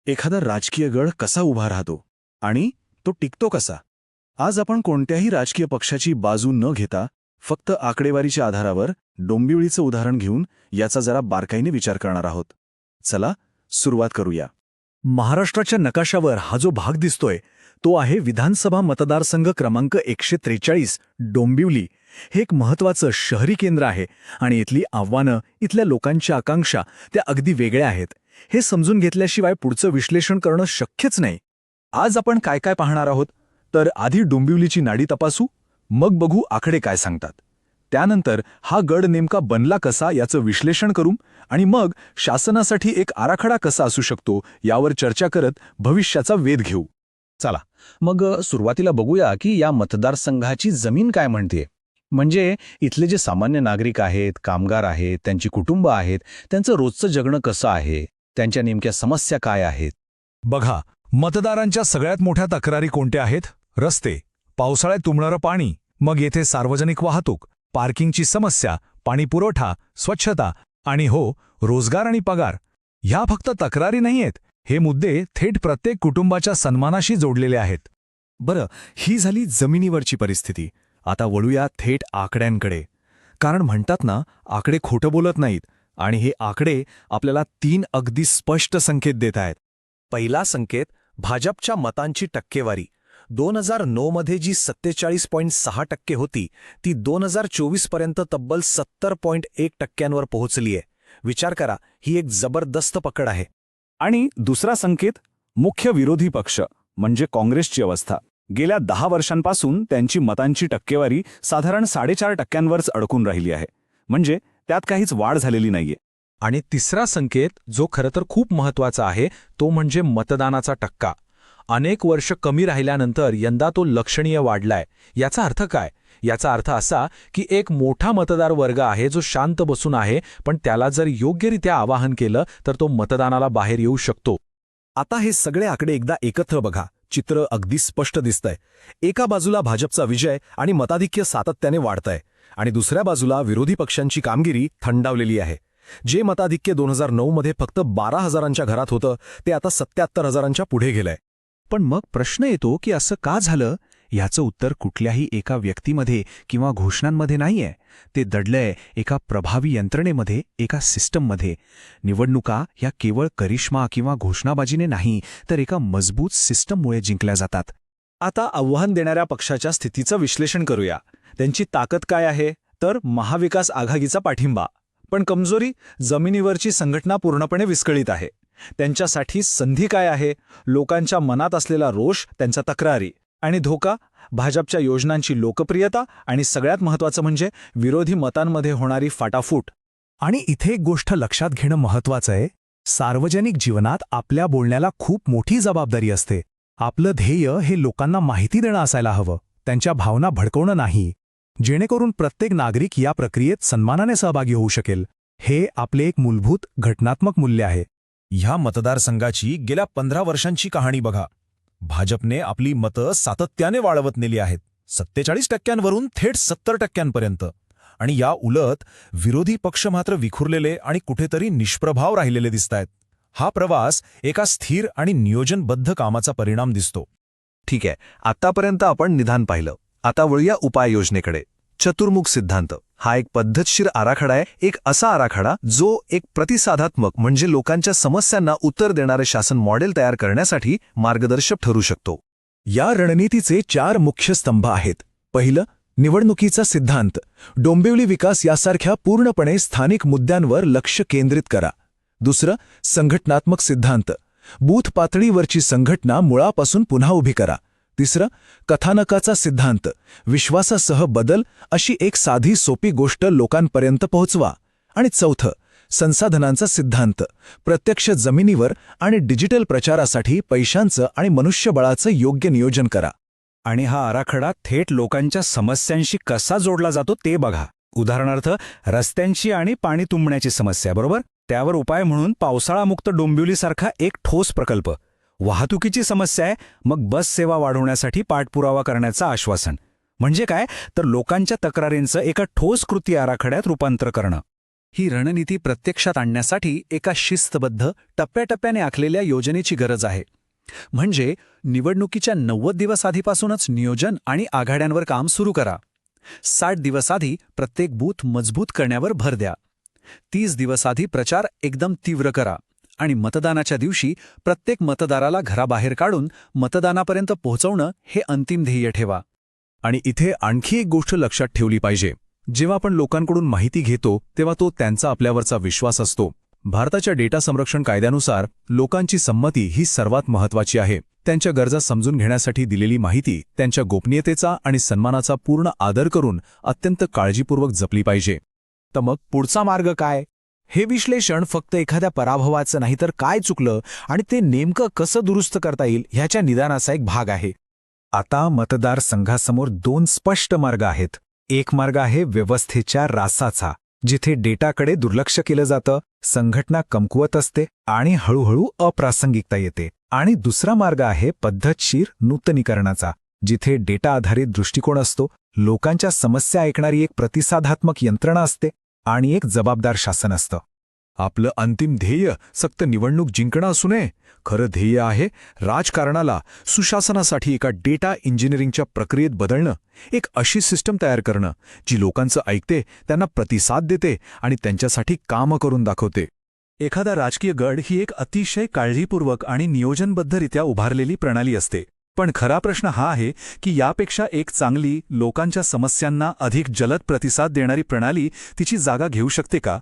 एखादा राजकीय गड कसा उभा राहतो आणि तो टिकतो कसा? आज आपण कोणत्याही राजकीय पक्षाची बाजू न घेता फक्त आकडेवारीच्या आधारावर डोंबिवलीचं उदाहरण घेऊन याचा जरा बारकाईने विचार करणार आहोत. चला सुरुवात करूया. महाराष्ट्राच्या नकाशावर हा जो भाग दिसतोय तो आहे विधानसभा मतदारसंघ क्रमांक 143 डोंबिवली. हे एक महत्त्वाचं शहरी केंद्र आहे आणि इथली आव्हानं, इथल्या लोकांच्या आकांक्षा त्या अगदी वेगळ्या आहेत. हे समजून घेतल्याशिवाय पुढचं विश्लेषण करणं शक्यच नाही. आज आपण काय काय पाहणार आहोत, तर आधी डोंबिवलीची नाडी तपासू, मग बघू आकडे काय सांगतात. त्यानंतर हा गड नेमका बनला कसा याचं विश्लेषण करू आणि मग शासनासाठी एक आराखडा कसा असू शकतो यावर चर्चा करत भविष्याचा वेध घेऊ. चला मग सुरुवातीला बघूया की या मतदारसंघाची जमीन काय म्हणते. म्हणजे इथले जे सामान्य नागरिक आहेत, कामगार आहेत, त्यांची कुटुंब आहेत, त्यांचं रोजचं जगणं कसं आहे, त्यांच्या नेमक्या समस्या काय आहेत. बघा, मतदारांच्या सगळ्यात मोठ्या तक्रारी कोणत्या आहेत? रस्ते, पावसाळ्यात तुंबणारं पाणी, मग येथे सार्वजनिक वाहतूक, पार्किंगची समस्या, पाणी पुरवठा, स्वच्छता आणि हो, रोजगार आणि पगार. ह्या फक्त तक्रारी नाहीयेत, हे मुद्दे थेट प्रत्येक कुटुंबाच्या सन्मानाशी जोडलेले आहेत. बरं, ही झाली जमिनीवरची परिस्थिती. आता वळूया थेट आकड्यांकडे. कारण म्हणतात ना, आकडे खोटं बोलत नाहीत आणि हे आकडे आपल्याला 3 अगदी स्पष्ट संकेत देत आहेत. पहिला संकेत, भाजपच्या मतांची टक्केवारी. 2009 मध्ये जी 47.6% होती ती 2024 पर्यंत तब्बल 70.1% पोहोचलीय. विचार करा, ही एक जबरदस्त पकड आहे. आणि दुसरा संकेत, मुख्य विरोधी पक्ष म्हणजे काँग्रेसची अवस्था. गेल्या 10 वर्षांपासून त्यांची मतांची टक्केवारी साधारण 4.5%वरच अडकून राहिली आहे. म्हणजे त्यात काहीच वाढ झालेली नाहीये. आणि तिसरा संकेत, जो खरं तर खूप महत्त्वाचा आहे, तो म्हणजे मतदानाचा टक्का. अनेक वर्ष कमी राहिल्यानंतर यंदा तो लक्षणीय वाढलाय. याचा अर्थ काय? याचा अर्थ असा की एक मोठा मतदार वर्ग आहे जो शांत बसून आहे, पण त्याला जर योग्यरित्या आवाहन केलं तर तो मतदानाला बाहेर येऊ शकतो. आता हे सगळे आकडे एकदा एकत्र बघा. चित्र अगदी स्पष्ट दिसतंय. एका बाजूला भाजपचा विजय आणि मताधिक्य सातत्याने वाढतंय आणि दुसऱ्या बाजूला विरोधी पक्षांची कामगिरी थंडावलेली आहे. जे मताधिक्य 2009 मध्ये फक्त 12,000च्या घरात होतं ते आता 77,000च्या पुढे गेलंय. पण मग प्रश्न येतो की असं का झालं? याचं उत्तर कुठल्याही एका व्यक्तीमध्ये किंवा घोषणांमध्ये नाहीये. ते दडलंय एका प्रभावी यंत्रणेमध्ये, एका सिस्टममध्ये. निवडणुका या केवळ करिश्मा किंवा घोषणाबाजीने नाही, तर एका मजबूत सिस्टममुळे जिंकल्या जातात. आता आव्हान देणाऱ्या पक्षाच्या स्थितीचं विश्लेषण करूया. त्यांची ताकद काय आहे? तर महाविकास आघाडीचा पाठिंबा. पण कमजोरी, जमिनीवरची संघटना पूर्णपणे विस्कळीत आहे. त्यांच्यासाठी संधी काय आहे? लोकांच्या मनात असलेला रोष, त्यांच्या तक्रारी. आणि धोका, भाजपच्या योजनांची लोकप्रियता आणि सगळ्यात महत्त्वाचं म्हणजे विरोधी मतांमध्ये होणारी फाटाफूट. आणि इथे एक गोष्ट लक्षात घेणं महत्त्वाचं आहे. सार्वजनिक जीवनात आपल्या बोलण्याला खूप मोठी जबाबदारी असते. आपलं ध्येय हे लोकांना माहिती देणं असायला हवं, त्यांच्या भावना भडकवणं नाही, जेणेकरून प्रत्येक नागरिक या प्रक्रियेत सन्मानाने सहभागी होऊ शकेल. हे आपले एक मूलभूत घटनात्मक मूल्य आहे. ह्या मतदारसंघाची गेल्या 15 वर्षांची कहाणी बघा. भाजपने आपली मतं सातत्याने वाढवत नेली आहेत, 47%वरून थेट 70%पर्यंत. आणि या उलट विरोधी पक्ष मात्र विखुरलेले आणि कुठेतरी निष्प्रभाव राहिलेले दिसतायत. हा प्रवास एका स्थिर आणि नियोजनबद्ध कामाचा परिणाम दिसतो. ठीक आहे, आतापर्यंत आपण निदान पाहिलं. आता वळूया उपाययोजनेकडे. चतुर्मुख सिद्धांत हा एक पद्धतशीर आराखडा आहे. एक असा आराखडा जो एक प्रतिसादात्मक म्हणजे लोकांच्या समस्यांना उत्तर देणारे शासन मॉडेल तयार करण्यासाठी मार्गदर्शक ठरू शकतो. या रणनीतीचे 4 मुख्य स्तंभ आहेत. पहिलं, निवडणुकीचा सिद्धांत. डोंबिवली विकास यासारख्या पूर्णपणे स्थानिक मुद्द्यांवर लक्ष केंद्रित करा. दुसरं, संघटनात्मक सिद्धांत. बूथ पातळीवरची संघटना मुळापासून पुन्हा उभी करा. तिसरं, कथानकाचा सिद्धांत. विश्वासासह बदल अशी एक साधी सोपी गोष्ट लोकांपर्यंत पोहोचवा. आणि चौथं, संसाधनांचा सिद्धांत. प्रत्यक्ष जमिनीवर आणि डिजिटल प्रचारासाठी पैशांचं आणि मनुष्यबळाचं योग्य नियोजन करा. आणि हा आराखडा थेट लोकांच्या समस्यांशी कसा जोडला जातो ते बघा. उदाहरणार्थ, रस्त्यांची आणि पाणी तुंबण्याची समस्या, बरोबर? त्यावर उपाय म्हणून पावसाळामुक्त डोंबिवलीसारखा एक ठोस प्रकल्प. वाहतुकीची समस्या आहे, मग बस सेवा वाढवण्यासाठी पाठपुरावा करण्याचं आश्वासन. म्हणजे काय, तर लोकांच्या तक्रारींचं एका ठोस कृती आराखड्यात रूपांतर करणं. ही रणनीती प्रत्यक्षात आणण्यासाठी एका शिस्तबद्ध टप्प्याटप्प्याने आखलेल्या योजनेची गरज आहे. म्हणजे निवडणुकीच्या 90 दिवस आधीपासूनच नियोजन आणि आघाड्यांवर काम सुरू करा. 60 दिवस आधी प्रत्येक बूथ मजबूत करण्यावर भर द्या. 30 दिवस आधी प्रचार एकदम तीव्र करा आणि मतदानाच्या दिवशी प्रत्येक मतदाराला घराबाहेर काढून मतदानापर्यंत पोहोचवणं हे अंतिम ध्येय ठेवा. आणि इथे आणखी एक गोष्ट लक्षात ठेवली पाहिजे. जेव्हा आपण लोकांकडून माहिती घेतो तेव्हा तो त्यांचा आपल्यावरचा विश्वास असतो. भारताच्या डेटा संरक्षण कायद्यानुसार लोकांची संमती ही सर्वात महत्त्वाची आहे. त्यांच्या गरजा समजून घेण्यासाठी दिलेली माहिती त्यांच्या गोपनीयतेचा आणि सन्मानाचा पूर्ण आदर करून अत्यंत काळजीपूर्वक जपली पाहिजे. तर मग पुढचा मार्ग काय? हे विश्लेषण फक्त एखाद्या पराभवाचं नाही तर काय चुकलं आणि ते नेमकं कसं दुरुस्त करता येईल ह्याच्या निदानाचा एक भाग आहे. आता मतदारसंघासमोर 2 स्पष्ट मार्ग आहेत. एक मार्ग आहे व्यवस्थेच्या रासाचा, जिथे डेटाकडे दुर्लक्ष केलं जातं, संघटना कमकुवत असते आणि हळूहळू अप्रासंगिकता येते. आणि दुसरा मार्ग आहे पद्धतशीर नूतनीकरणाचा, जिथे डेटा आधारित दृष्टिकोन असतो, लोकांच्या समस्या ऐकणारी एक प्रतिसादात्मक यंत्रणा असते आणि एक जबाबदार शासन असतं. आपलं अंतिम ध्येय फक्त निवडणूक जिंकणं असू नये. खरं ध्येय आहे राजकारणाला सुशासनासाठी एका डेटा इंजिनिअरिंगच्या प्रक्रियेत बदलणं, एक अशी सिस्टम तयार करणं जी लोकांचं ऐकते, त्यांना प्रतिसाद देते आणि त्यांच्यासाठी कामं करून दाखवते. एखादा राजकीय गड ही एक अतिशय काळजीपूर्वक आणि नियोजनबद्धरित्या उभारलेली प्रणाली असते. पण खरा प्रश्न हा आहे की यापेक्षा एक चांगली, लोकांच्या समस्यांना अधिक जलद प्रतिसाद देणारी प्रणाली तिची जागा घेऊ शकते का?